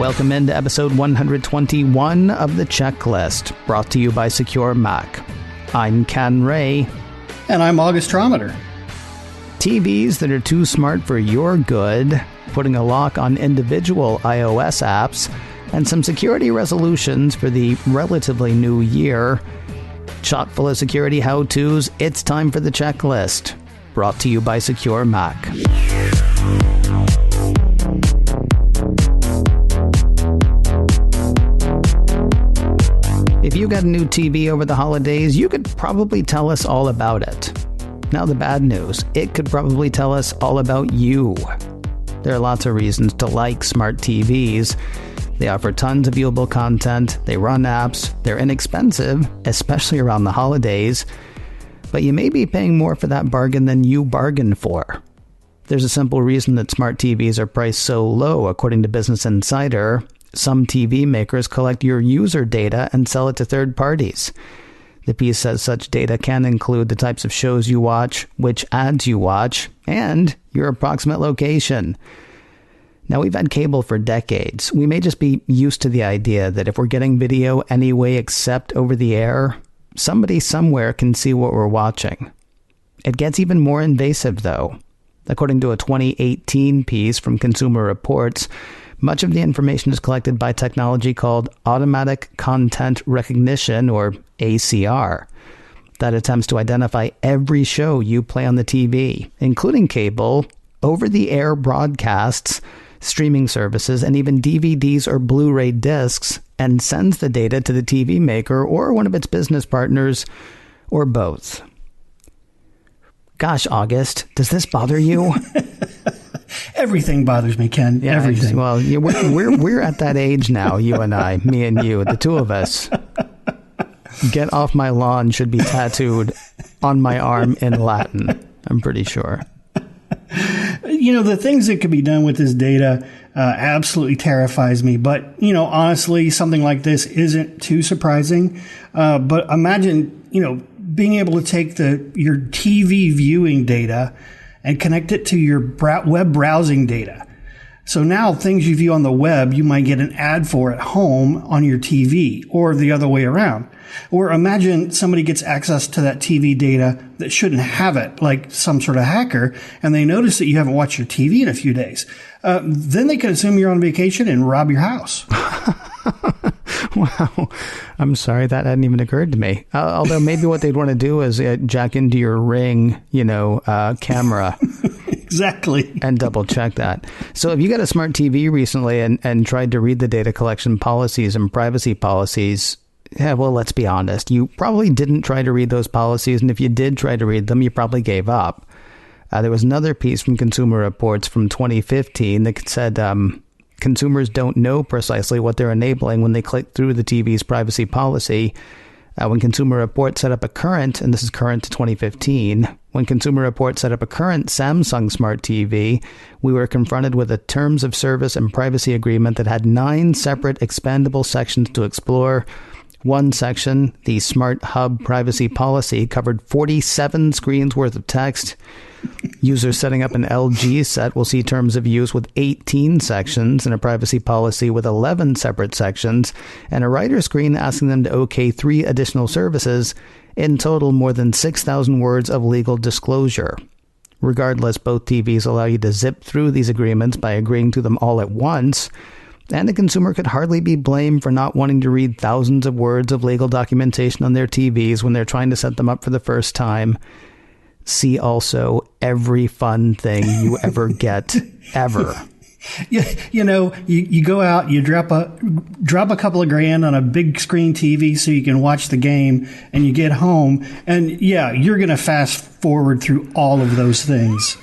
Welcome into episode 121 of The Checklist, brought to you by SecureMac. I'm Ken Ray. And I'm August Trometer. TVs that are too smart for your good, putting a lock on individual iOS apps, and some security resolutions for the relatively new year. Chock full of security how-tos, it's time for The Checklist, brought to you by SecureMac. If you got a new TV over the holidays, you could probably tell us all about it. Now the bad news, it could probably tell us all about you. There are lots of reasons to like smart TVs. They offer tons of viewable content, they run apps, they're inexpensive, especially around the holidays, but you may be paying more for that bargain than you bargained for. There's a simple reason that smart TVs are priced so low, according to Business Insider. Some TV makers collect your user data and sell it to third parties. The piece says such data can include the types of shows you watch, which ads you watch, and your approximate location. Now, we've had cable for decades. We may just be used to the idea that if we're getting video anyway except over the air, somebody somewhere can see what we're watching. It gets even more invasive, though. According to a 2018 piece from Consumer Reports, much of the information is collected by technology called Automatic Content Recognition, or ACR, that attempts to identify every show you play on the TV, including cable, over-the-air broadcasts, streaming services, and even DVDs or Blu-ray discs, and sends the data to the TV maker or one of its business partners, or both. Gosh, August, does this bother you? Everything bothers me, Ken. Yeah, everything. Well, we're at that age now, you and I, me and you, the two of us. Get off my lawn should be tattooed on my arm in Latin, I'm pretty sure. You know, the things that could be done with this data absolutely terrifies me. But, you know, honestly, something like this isn't too surprising. But imagine, you know, being able to take your TV viewing data and connect it to your web browsing data. So now things you view on the web, you might get an ad for at home on your TV, or the other way around. Or imagine somebody gets access to that TV data that shouldn't have it, like some sort of hacker, and they notice that you haven't watched your TV in a few days. Then they can assume you're on vacation and rob your house. Wow. I'm sorry, that hadn't even occurred to me. Although maybe what they'd want to do is jack into your Ring, camera. Exactly. And double check that. So if you got a smart TV recently and tried to read the data collection policies and privacy policies, yeah, well, let's be honest. You probably didn't try to read those policies. And if you did try to read them, you probably gave up. There was another piece from Consumer Reports from 2015 that said consumers don't know precisely what they're enabling when they click through the TV's privacy policy. When Consumer Reports set up a current, and this is current to 2015, when Consumer Reports set up a current Samsung Smart TV, we were confronted with a terms of service and privacy agreement that had 9 separate expandable sections to explore. One section, the Smart Hub Privacy Policy, covered 47 screens worth of text. Users setting up an LG set will see terms of use with 18 sections and a privacy policy with 11 separate sections, and a writer screen asking them to OK 3 additional services. In total, more than 6,000 words of legal disclosure. Regardless, both TVs allow you to zip through these agreements by agreeing to them all at once, and a consumer could hardly be blamed for not wanting to read thousands of words of legal documentation on their TVs when they're trying to set them up for the first time. See also every fun thing you ever get, ever. You go out, you drop a couple of grand on a big screen TV so you can watch the game, and you get home, and yeah, you're going to fast forward through all of those things.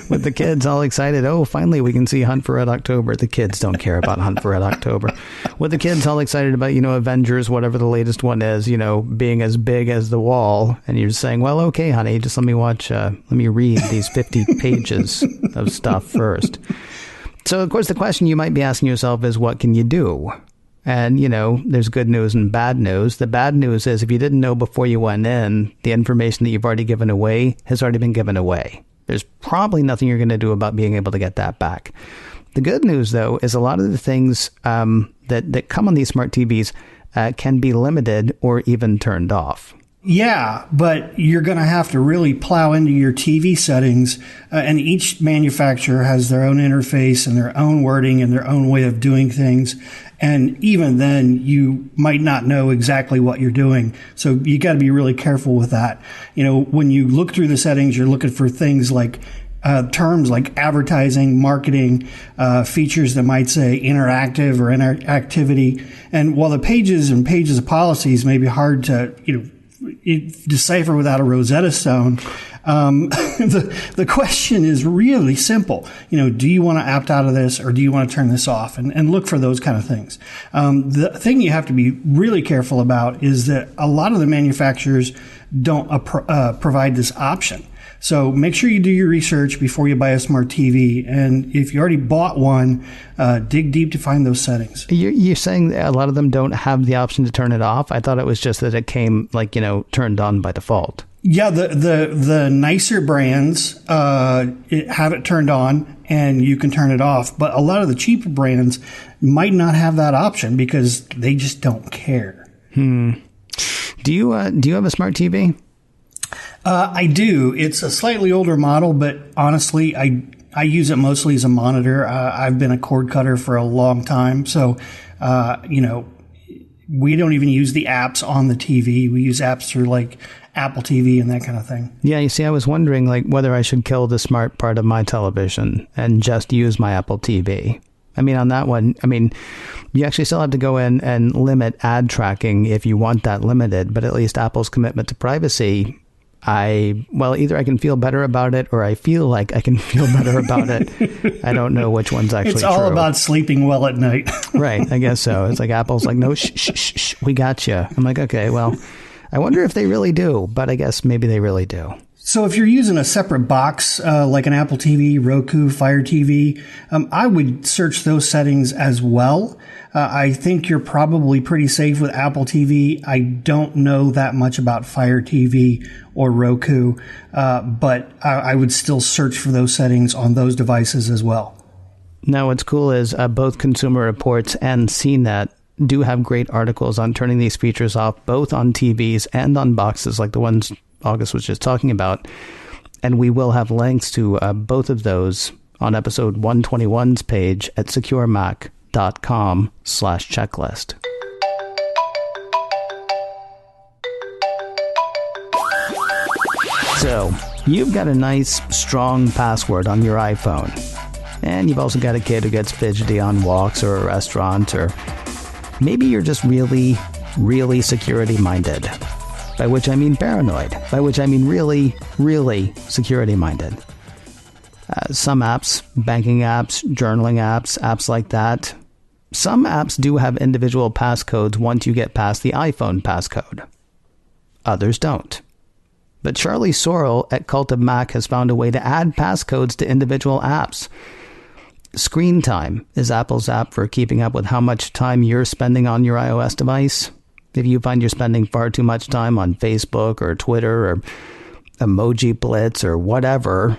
With the kids all excited, oh, finally we can see Hunt for Red October. The kids don't care about Hunt for Red October. With the kids all excited about, Avengers, whatever the latest one is, being as big as the wall, and you're just saying, well, okay, honey, just let me read these 50 pages of stuff first. So, of course, the question you might be asking yourself is, what can you do? And, there's good news and bad news. The bad news is if you didn't know before you went in, the information that you've already given away has already been given away. There's probably nothing you're going to do about being able to get that back. The good news, though, is a lot of the things that come on these smart TVs can be limited or even turned off. Yeah, but you're going to have to really plow into your TV settings, and each manufacturer has their own interface and their own wording and their own way of doing things. And even then, you might not know exactly what you're doing. So you got to be really careful with that. When you look through the settings, you're looking for things like terms like advertising, marketing, features that might say interactive or interactivity. And while the pages and pages of policies may be hard to, decipher without a Rosetta Stone, the question is really simple. Do you want to opt out of this or do you want to turn this off? And look for those kind of things. The thing you have to be really careful about is that a lot of the manufacturers don't provide this option. So make sure you do your research before you buy a smart TV. And if you already bought one, dig deep to find those settings. You're saying that a lot of them don't have the option to turn it off? I thought it was just that it came turned on by default. Yeah, the nicer brands have it turned on and you can turn it off. But a lot of the cheaper brands might not have that option because they just don't care. Do you have a smart TV? I do. It's a slightly older model, but honestly, I use it mostly as a monitor. I've been a cord cutter for a long time. So, we don't even use the apps on the TV. We use apps through like Apple TV and that kind of thing. Yeah, you see, I was wondering whether I should kill the smart part of my television and just use my Apple TV. I mean, on that one, you actually still have to go in and limit ad tracking if you want that limited. But at least Apple's commitment to privacy, either I can feel better about it or I feel like I can feel better about it. I don't know which one's actually true. It's all about sleeping well at night. Right. I guess so. It's like Apple's like, no, shh, we got you. I'm like, okay, well, I wonder if they really do, but I guess maybe they really do. So if you're using a separate box, like an Apple TV, Roku, Fire TV, I would search those settings as well. I think you're probably pretty safe with Apple TV. I don't know that much about Fire TV or Roku, but I would still search for those settings on those devices as well. Now, what's cool is both Consumer Reports and CNET do have great articles on turning these features off, both on TVs and on boxes like the ones August was just talking about. And we will have links to both of those on episode 121's page at SecureMac.com/checklist. So, you've got a nice, strong password on your iPhone. And you've also got a kid who gets fidgety on walks or a restaurant, or maybe you're just really, really security-minded. By which I mean paranoid. By which I mean really, really security-minded. Some apps, banking apps, journaling apps, apps like that. Some apps do have individual passcodes once you get past the iPhone passcode. Others don't. But Charlie Sorrell at Cult of Mac has found a way to add passcodes to individual apps. Screen Time is Apple's app for keeping up with how much time you're spending on your iOS device. If you find you're spending far too much time on Facebook or Twitter or Emoji Blitz or whatever,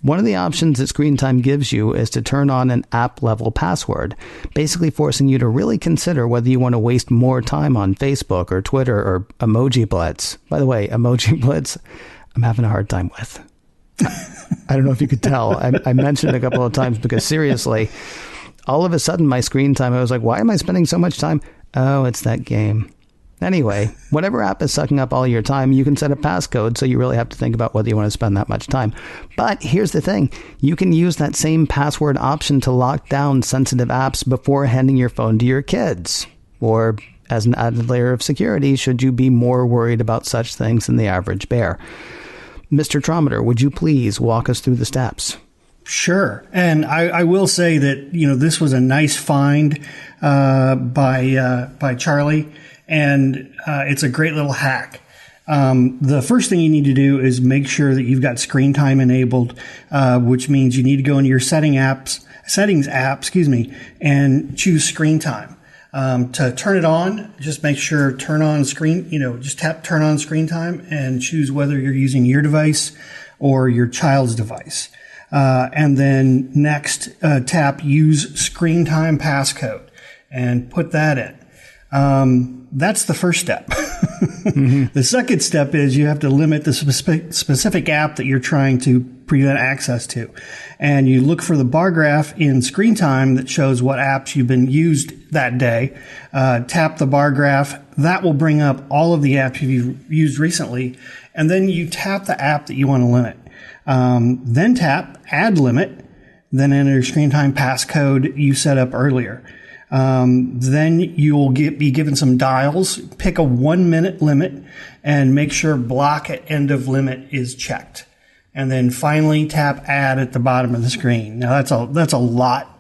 one of the options that Screen Time gives you is to turn on an app-level password, basically forcing you to really consider whether you want to waste more time on Facebook or Twitter or Emoji Blitz. By the way, Emoji Blitz, I'm having a hard time with. I don't know if you could tell. I mentioned it a couple of times because seriously, all of a sudden my screen time, I was like, why am I spending so much time? Oh, it's that game. Anyway, whatever app is sucking up all your time, you can set a passcode, so you really have to think about whether you want to spend that much time. But here's the thing. You can use that same password option to lock down sensitive apps before handing your phone to your kids. Or as an added layer of security, should you be more worried about such things than the average bear. Mr. Trometer, would you please walk us through the steps? Sure. And I will say that, this was a nice find by Charlie, and it's a great little hack. The first thing you need to do is make sure that you've got screen time enabled, which means you need to go into your settings app, and choose screen time. To turn it on, just make sure turn on screen, just tap turn on screen time and choose whether you're using your device or your child's device. And then next, tap use screen time passcode and put that in. That's the first step. Mm-hmm. The second step is you have to limit the specific app that you're trying to prevent access to. And you look for the bar graph in screen time that shows what apps you've been used that day. Tap the bar graph. That will bring up all of the apps you've used recently. And then you tap the app that you want to limit. Then tap add limit. Then enter screen time passcode you set up earlier. Then you'll be given some dials. Pick a 1 minute limit and make sure block at end of limit is checked. And then finally tap add at the bottom of the screen. Now that's a lot.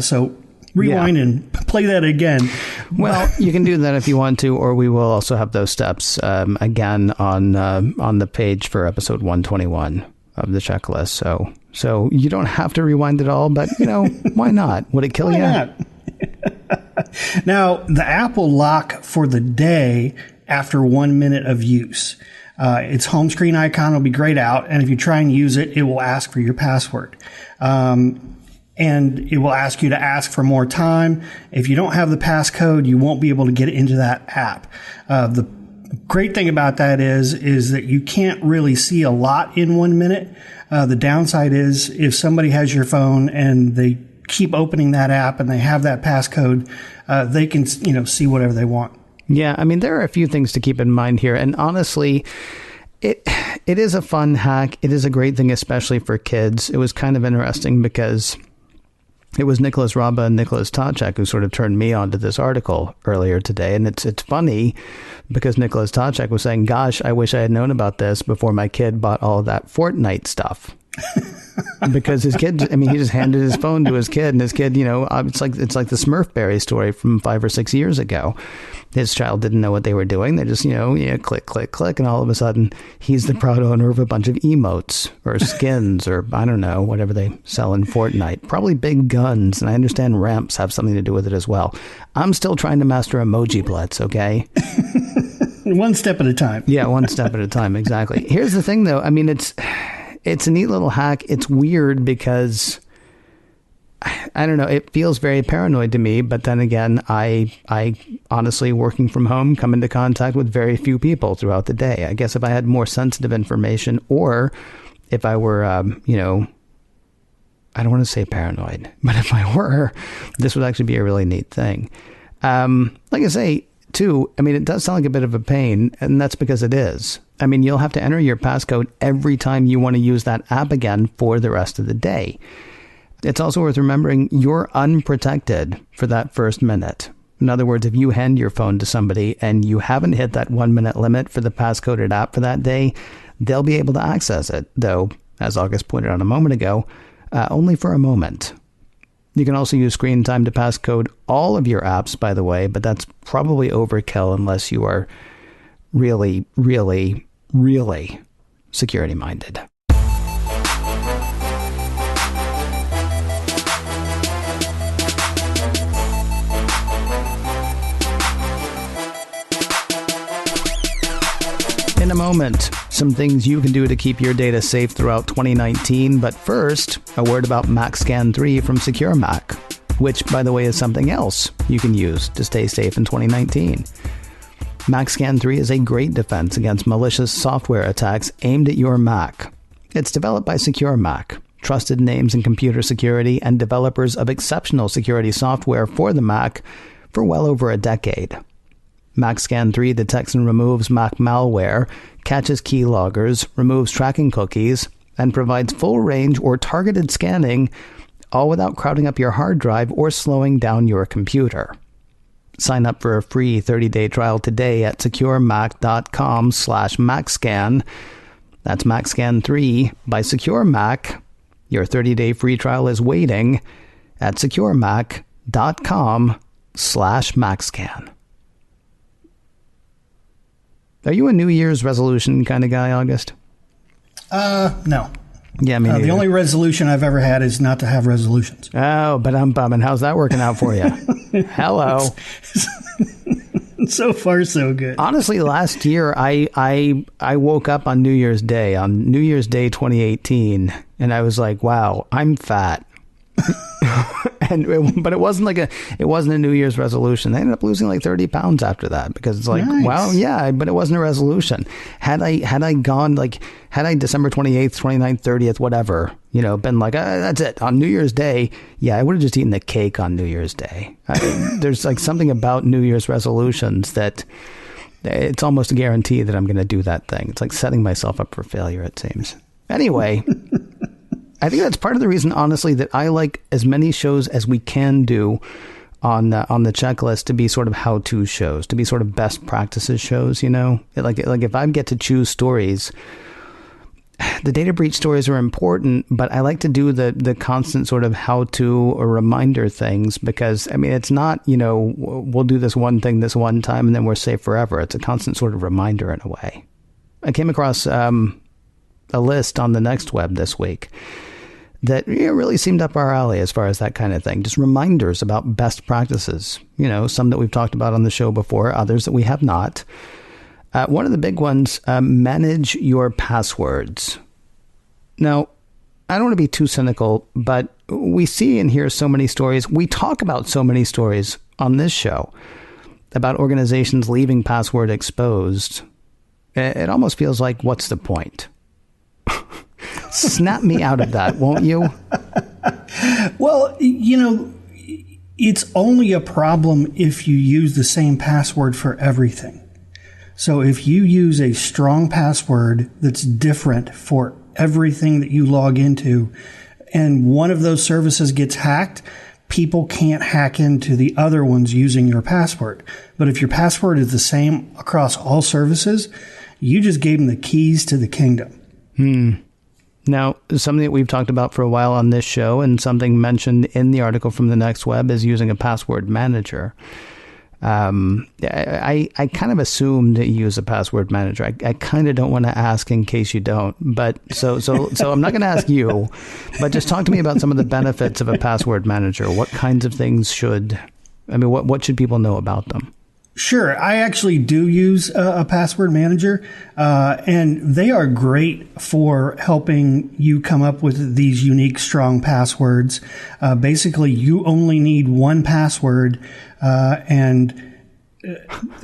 So rewind and play that again. Well, you can do that if you want to, or we will also have those steps again on the page for episode 121 of the checklist. So you don't have to rewind it all, but why not? Would it kill you? Not? Now, the app will lock for the day after 1 minute of use. Its home screen icon will be grayed out, and if you try and use it, it will ask for your password. And it will ask you to ask for more time. If you don't have the passcode, you won't be able to get into that app. The great thing about that is that you can't really see a lot in 1 minute. The downside is if somebody has your phone and they keep opening that app and they have that passcode, they can, see whatever they want. Yeah, I mean, there are a few things to keep in mind here. And honestly, it is a fun hack. It is a great thing, especially for kids. It was kind of interesting because it was Nicholas Raba and Nicholas Tacek who sort of turned me on to this article earlier today. And it's funny because Nicholas Tacek was saying, gosh, I wish I had known about this before my kid bought all of that Fortnite stuff. Because his kid, he just handed his phone to his kid, and his kid, it's like the Smurfberry story from 5 or 6 years ago. His child didn't know what they were doing. They just, click, click, click, and all of a sudden he's the proud owner of a bunch of emotes or skins or I don't know, whatever they sell in Fortnite. Probably big guns, and I understand ramps have something to do with it as well. I'm still trying to master Emoji Blitz, okay? One step at a time. Yeah, one step at a time, exactly. Here's the thing, though. I mean, it's a neat little hack. It's weird because, I don't know, it feels very paranoid to me. But then again, I honestly, working from home, come into contact with very few people throughout the day. I guess if I had more sensitive information, or if I were, I don't want to say paranoid, but if I were, this would actually be a really neat thing. Like I say, too, it does sound like a bit of a pain, and that's because it is. You'll have to enter your passcode every time you want to use that app again for the rest of the day. It's also worth remembering you're unprotected for that first minute. In other words, if you hand your phone to somebody and you haven't hit that 1 minute limit for the passcoded app for that day, they'll be able to access it, though, as August pointed out a moment ago, only for a moment. You can also use screen time to passcode all of your apps, by the way, but that's probably overkill unless you are really, really, really security minded. In a moment, some things you can do to keep your data safe throughout 2019. But first, a word about MacScan 3 from SecureMac, which, by the way, is something else you can use to stay safe in 2019. MacScan 3 is a great defense against malicious software attacks aimed at your Mac. It's developed by SecureMac, trusted names in computer security and developers of exceptional security software for the Mac for well over a decade. MacScan 3 detects and removes Mac malware, catches keyloggers, removes tracking cookies, and provides full range or targeted scanning, all without crowding up your hard drive or slowing down your computer. Sign up for a free 30-day trial today at securemac.com/MacScan. That's MacScan 3 by SecureMac. Your 30-day free trial is waiting at securemac.com/MacScan. Are you a New Year's resolution kind of guy, August? No. Yeah, me neither. The only resolution I've ever had is not to have resolutions. Oh, but I'm bumming. How's that working out for you? Hello. So far, so good. Honestly, last year I woke up on New Year's Day 2018, and I was like, wow, I'm fat. But it wasn't a New Year's resolution. I ended up losing like 30 pounds after that, because it's like, nice. Well, yeah, but it wasn't a resolution. Had I gone had I December 28th, 29th, 30th, whatever, been like, that's it on New Year's Day. Yeah, I would have just eaten the cake on New Year's Day. There's like something about New Year's resolutions that it's almost a guarantee that I'm going to do that thing. It's like setting myself up for failure, it seems. Anyway. I think that's part of the reason, honestly, that I like as many shows as we can do on the checklist to be sort of how-to shows, to be sort of best practices shows. Like if I get to choose stories, the data breach stories are important, but I like to do the constant sort of how-to or reminder things, because it's not we'll do this one thing this one time and then we're safe forever. It's a constant sort of reminder in a way. I came across a list on the Next Web this week that really seemed up our alley as far as that kind of thing. Just reminders about best practices. Some that we've talked about on the show before, others that we have not. One of the big ones, manage your passwords. Now, I don't want to be too cynical, but we see and hear so many stories. We talk about so many stories on this show about organizations leaving password exposed. It almost feels like, what's the point? Snap me out of that, won't you? Well, it's only a problem if you use the same password for everything. So if you use a strong password that's different for everything that you log into, and one of those services gets hacked, people can't hack into the other ones using your password. But if your password is the same across all services, you just gave them the keys to the kingdom. Now, something that we've talked about for a while on this show, and something mentioned in the article from the Next Web, is using a password manager. I kind of assumed that you use a password manager. I kind of don't want to ask in case you don't. But so I'm not going to ask you, but just talk to me about some of the benefits of a password manager. What kinds of things what should people know about them? Sure. I actually do use a password manager, and they are great for helping you come up with these unique, strong passwords. Basically, you only need one password, and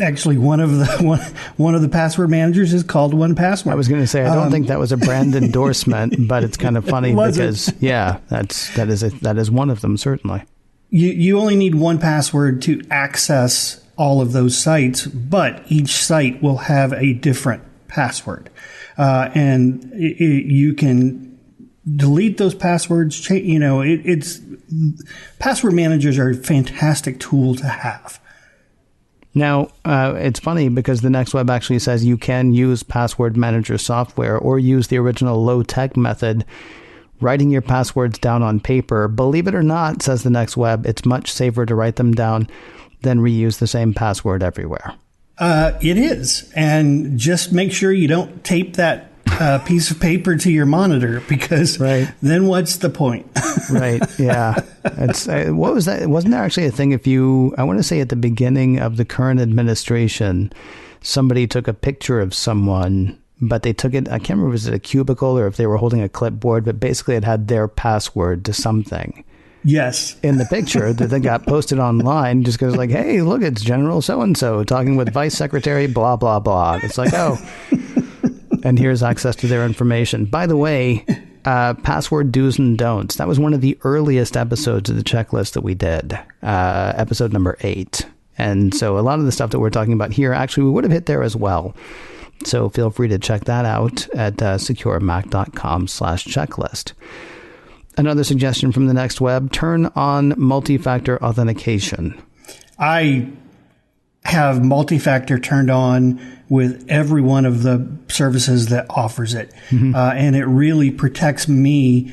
actually one of the password managers is called 1Password. I was going to say, I don't think that was a brand endorsement, but it's kind of funny because, yeah, that is one of them, certainly. You only need 1Password to access all of those sites, but each site will have a different password. And you can delete those passwords. Password managers are a fantastic tool to have. Now, it's funny because the Next Web actually says you can use password manager software or use the original low-tech method, writing your passwords down on paper. Believe it or not, says the Next Web, it's much safer to write them down than reuse the same password everywhere. It is. And just make sure you don't tape that piece of paper to your monitor, because then what's the point? Right. Yeah. What was that? Wasn't there actually a thing I want to say at the beginning of the current administration, somebody took a picture of someone, but they took it, I can't remember if it was a cubicle or if they were holding a clipboard, but basically it had their password to something. Yes. In the picture that then got posted online, just goes like, hey, look, it's General so-and-so talking with Vice Secretary blah, blah, blah. It's like, oh, and here's access to their information. By the way, password do's and don'ts. That was one of the earliest episodes of the checklist that we did, episode number 8. And so a lot of the stuff that we're talking about here, actually, we would have hit there as well. So feel free to check that out at securemac.com/checklist. Another suggestion from the Next Web, turn on multi-factor authentication. I have multi-factor turned on with every one of the services that offers it. Mm-hmm. And it really protects me.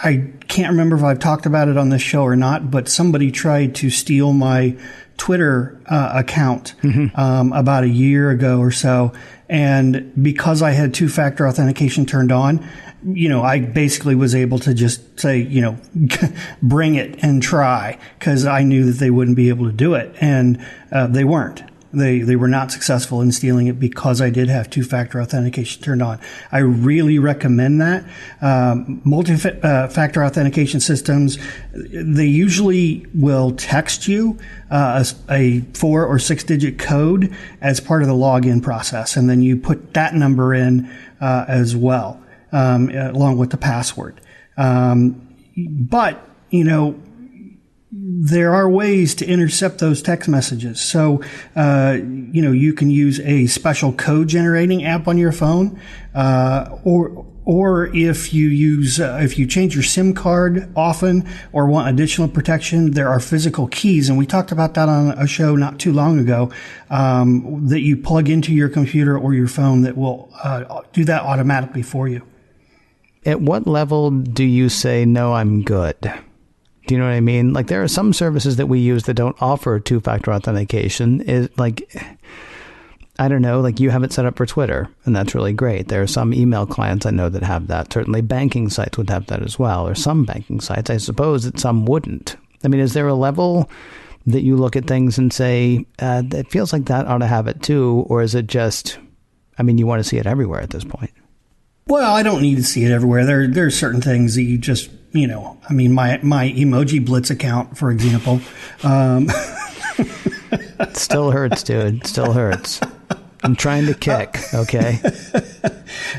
I can't remember if I've talked about it on this show or not, but somebody tried to steal my Twitter account about a year ago or so. And because I had two-factor authentication turned on, I basically was able to just say, bring it and try, because I knew that they wouldn't be able to do it. And they weren't. They were not successful in stealing it because I did have two-factor authentication turned on. I really recommend that. Multi-factor authentication systems, they usually will text you a 4 or 6 digit code as part of the login process, and then you put that number in as well, along with the password. But there are ways to intercept those text messages. So, you can use a special code generating app on your phone, or if you change your SIM card often or want additional protection, there are physical keys. And we talked about that on a show not too long ago, that you plug into your computer or your phone that will do that automatically for you. At what level do you say, no, I'm good? Do you know what I mean? Like, there are some services that we use that don't offer two-factor authentication. I don't know, like you have it set up for Twitter, and that's really great. There are some email clients I know that have that. Certainly banking sites would have that as well, or some banking sites. I suppose that some wouldn't. I mean, is there a level that you look at things and say, it feels like that ought to have it too, or is it just, you want to see it everywhere at this point? Well, I don't need to see it everywhere. There are certain things that you just, my Emoji Blitz account, for example. It still hurts, dude. It still hurts. I'm trying to kick, okay?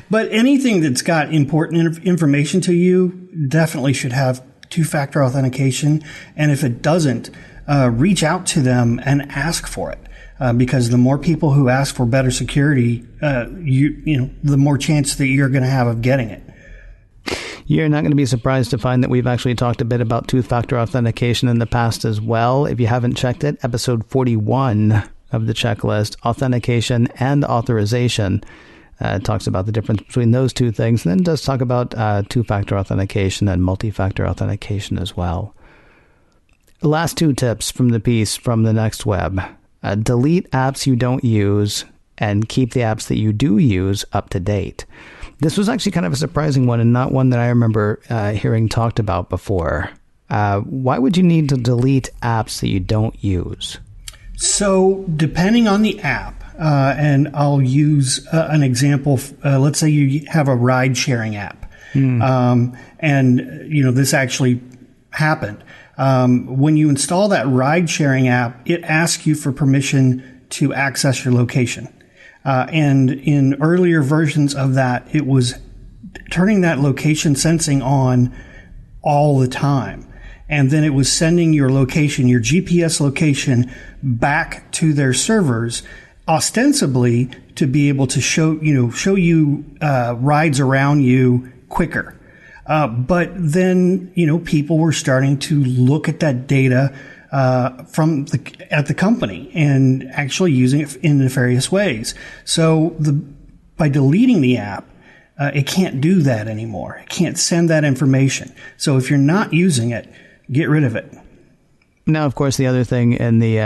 But anything that's got important information to you definitely should have two-factor authentication. And if it doesn't, reach out to them and ask for it. Because the more people who ask for better security, the more chance that you're going to have of getting it. You're not going to be surprised to find that we've actually talked a bit about two-factor authentication in the past as well. If you haven't checked it, episode 41 of the checklist, authentication and authorization, talks about the difference between those two things, and then does talk about two-factor authentication and multi-factor authentication as well. Last two tips from the piece from the Next Web. Delete apps you don't use and keep the apps that you do use up to date. This was actually kind of a surprising one, and not one that I remember hearing talked about before. Why would you need to delete apps that you don't use? So depending on the app, and I'll use an example. Let's say you have a ride-sharing app. And, this actually happened. When you install that ride-sharing app, it asks you for permission to access your location. And in earlier versions of that, it was turning that location sensing on all the time. And then it was sending your location, your GPS location, back to their servers, ostensibly to be able to show you rides around you quicker. But then, people were starting to look at that data at the company and actually using it in nefarious ways. So by deleting the app, it can't do that anymore. It can't send that information. So if you're not using it, get rid of it. Now, of course, the other thing the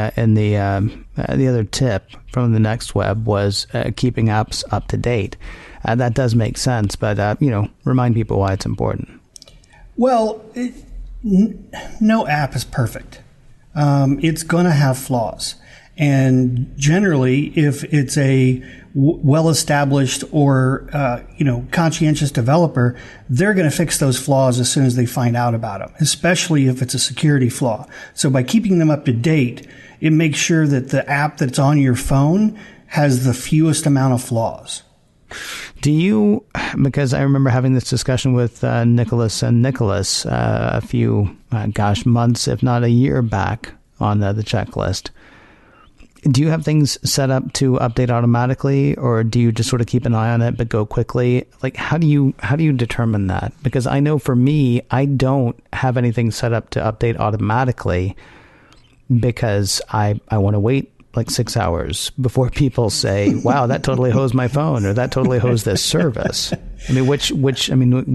other tip from the Next Web was keeping apps up to date. That does make sense, but remind people why it's important. Well, no app is perfect. It's going to have flaws. And generally, if it's a well-established or, conscientious developer, they're going to fix those flaws as soon as they find out about them, especially if it's a security flaw. So by keeping them up to date, it makes sure that the app that's on your phone has the fewest amount of flaws. Do you, because I remember having this discussion with Nicholas a few, months, if not a year back on the checklist. Do you have things set up to update automatically, or do you just sort of keep an eye on it but go quickly? Like, how do you determine that? Because I know for me, I don't have anything set up to update automatically because I want to wait like 6 hours before people say, wow, that totally hosed my phone, or that totally hosed this service. I mean,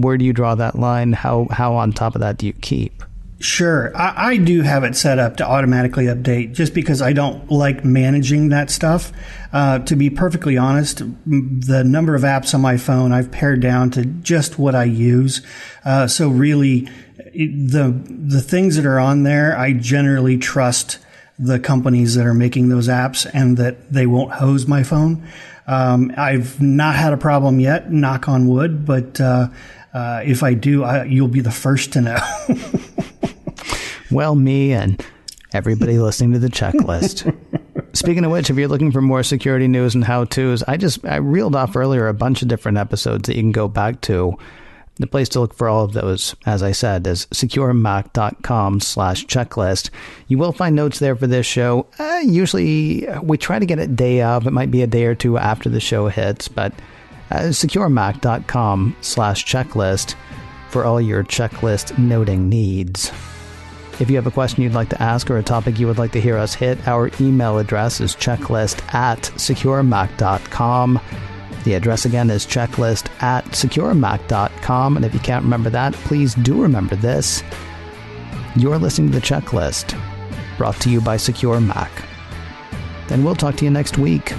where do you draw that line? How on top of that do you keep? Sure. I do have it set up to automatically update just because I don't like managing that stuff. To be perfectly honest, the number of apps on my phone I've pared down to just what I use. So really, the things that are on there, I generally trust the companies that are making those apps and that they won't hose my phone. I've not had a problem yet, knock on wood, but if I do, you'll be the first to know. Well, me and everybody listening to the checklist. Speaking of which, if you're looking for more security news and how-tos, I reeled off earlier a bunch of different episodes that you can go back to. The place to look for all of those, as I said, is securemac.com/checklist. You will find notes there for this show. Usually, we try to get it day of. It might be a day or two after the show hits, but securemac.com/checklist for all your checklist noting needs. If you have a question you'd like to ask or a topic you would like to hear us hit, our email address is checklist@securemac.com. The address again is checklist@securemac.com. And if you can't remember that, please do remember this. You're listening to The Checklist, brought to you by SecureMac. Then we'll talk to you next week.